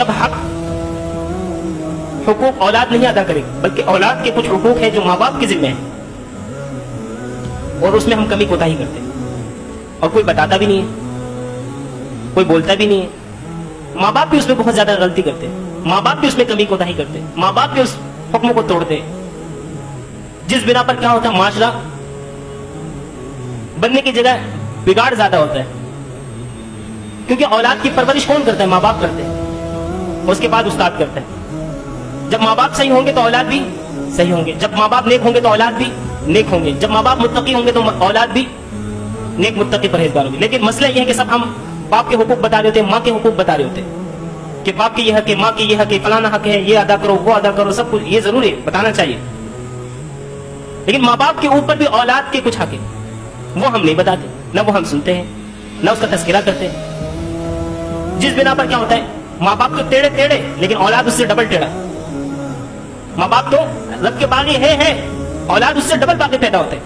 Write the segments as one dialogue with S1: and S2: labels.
S1: सब हक हुकूक औलाद नहीं अदा करेगी, बल्कि औलाद के कुछ हुकूक हैं जो माँ बाप के जिम्मे हैं, और उसमें हम कमी कोताही करते हैं, और कोई बताता भी नहीं है, कोई बोलता भी नहीं है। माँ बाप भी उसमें बहुत ज्यादा गलती करते हैं, माँ बाप भी उसमें कमी कोताही करते हैं, माँ बाप भी उस हुक्म को तोड़ते हैं, जिस बिना पर क्या होता है, माशरा बनने की जगह बिगाड़ ज्यादा होता है। क्योंकि औलाद की परवरिश कौन करता है? माँ बाप करते हैं, उसके बाद उस्ताद करते हैं। जब माँ बाप सही होंगे तो औलाद भी सही होंगे, जब माँ बाप नेक होंगे तो औलाद भी नेक होंगे, जब माँ बाप मुत्तकी होंगे तो औलाद भी नेक मुत्तकी परहेजगार होंगे। लेकिन मसला यह है कि सब हम बाप के हुकूक बता रहे होते हैं, माँ के हुकूक बता रहे होते हैं कि बाप के ये हक है, माँ के ये हक है, फलाना हक है, ये अदा करो, वो अदा करो, सब कुछ ये जरूर है, बताना चाहिए। लेकिन माँ बाप के ऊपर भी औलाद के कुछ हक है, वो हम नहीं बताते, ना वो हम सुनते हैं, ना उसका तस्करा करते हैं। जिस बिना पर क्या होता है, माँ बाप तो टेढ़े टेढ़े, लेकिन औलाद उससे डबल टेढ़ा। माँ बाप तो रब के बागी है, औलाद उससे डबल बागी पैदा होते हैं।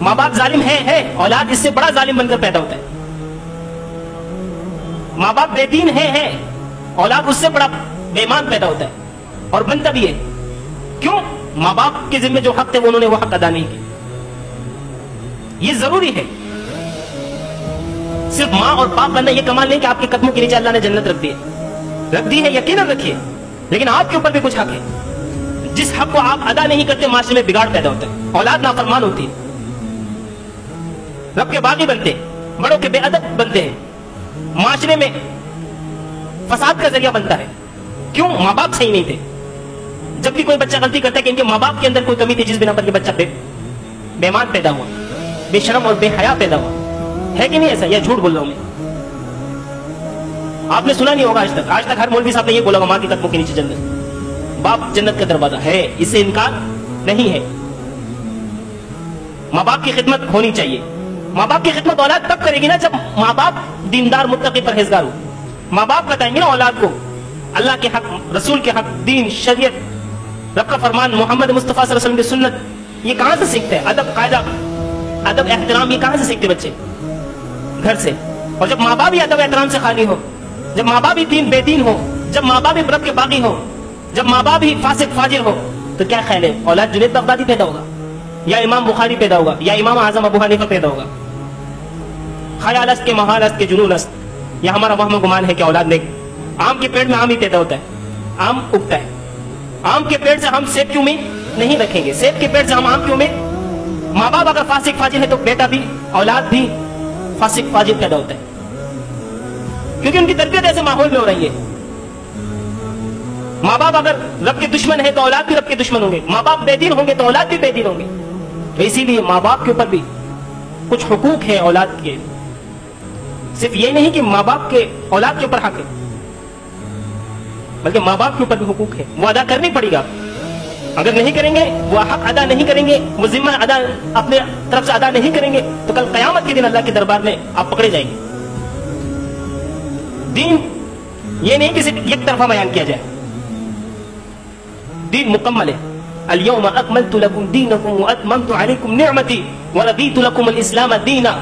S1: माँ बाप जालिम है, औलाद इससे बड़ा जालिम बनकर पैदा होता है। माँ बाप बेदीन है, औलाद उससे बड़ा बेईमान पैदा होता है, और बनता भी है। क्यों? माँ बाप के जिम्मे जो हक थे उन्होंने वो हक अदा नहीं किया। ये जरूरी है। सिर्फ माँ और बाप बनना ये कमाल नहीं कि आपके कदमों के नीचे अल्लाह ने जन्नत रख दी है, यकीनन रखिए, लेकिन आपके ऊपर भी कुछ हक है। जिस हक को आप अदा नहीं करते, माशरे में बिगाड़ पैदा होता है, औलाद नाफरमान होती है, रब के बागी बनते, बड़ों के बेअदब बनते हैं, माशरे में फसाद का जरिया बनता है। क्यों? माँ बाप सही नहीं थे। जब भी कोई बच्चा गलती करता है कि इनके माँ बाप के अंदर कोई कमी थी, जिस बिना पर ये बच्चा बेईमान पैदा हुआ, बेशरम और बेहया पैदा हुआ। है कि नहीं ऐसा? या झूठ बोल रहा हूं मैं? आपने सुना नहीं होगा आज तक हर मौलवी साहब ने ये बोला, माँ के कदमों के नीचे जन्नत, बाप जन्नत का दरवाजा है, इससे इनकार नहीं है। माँ बाप की खिदमत होनी चाहिए। माँ बाप की खिदमत औलाद तब करेगी ना जब माँ बाप दीनदार मुत्तकी परहेजगार हो। माँ बाप बताएंगे ना औलाद को अल्लाह के हक, रसूल के हक, दीन, शरीयत, रब का फरमान, मोहम्मद मुस्तफा सल्लल्लाहु अलैहि वसल्लम की सुन्नत। ये कहां से सीखते हैं? अदब, कायदा, अदब, एहतराम, ये कहां से सीखते बच्चे? घर से। और जब माँ बाप ही अदब एहतराम से खाली हो, जब माँ बाप ही दीन बेदीन हो, जब माँ बाप ही रब के बागी हो, जब माँ बाप ही फासिक फाजिर हो, तो क्या ख्याल है? औलाद जुनैद बगदादी पैदा होगा, या इमाम बुखारी पैदा होगा, या इमाम आजम अबू हनीफा पैदा होगा। ख्यालस्त के महालस्त के जुनूनस्त, यह हमारा वहम गुमान है कि औलाद नेक। आम के पेड़ में आम ही पैदा होता है, आम उगता है। आम के पेड़ से हम सेब की उम्मीद नहीं रखेंगे, सेब के पेड़ से हम आम की उम्मीद। माँ बाप अगर फासिक फाजिर है तो बेटा भी, औलाद भी फासिक फाजिर पैदा होता है, क्योंकि उनकी तरबियत ऐसे माहौल में हो रही है। माँ बाप अगर रब के दुश्मन है तो औलाद भी रब के दुश्मन होंगे, माँ बाप बेदीन होंगे तो औलाद भी बेदीन होंगे। तो इसीलिए माँ बाप के ऊपर भी कुछ हुकूक है औलाद के। सिर्फ ये नहीं कि माँ बाप के औलाद के ऊपर हक है, बल्कि माँ बाप के ऊपर भी हुकूक है, वो अदा करनी पड़ेगा। अगर नहीं करेंगे, वो हक अदा नहीं करेंगे, वो जिम्मा अदा अपने तरफ से अदा नहीं करेंगे, तो कल कयामत के दिन अल्लाह के दरबार में आप पकड़े जाएंगे। दीन ये नहीं कि सिर्फ एक तरफा बयान किया जाए, दीन मुकम्मल है। अल-यौम अकमलतु लकुम दीनकुम व अतममतु अलैकुम निअमती व रदीतु लकुम अल-इस्लाम दीना।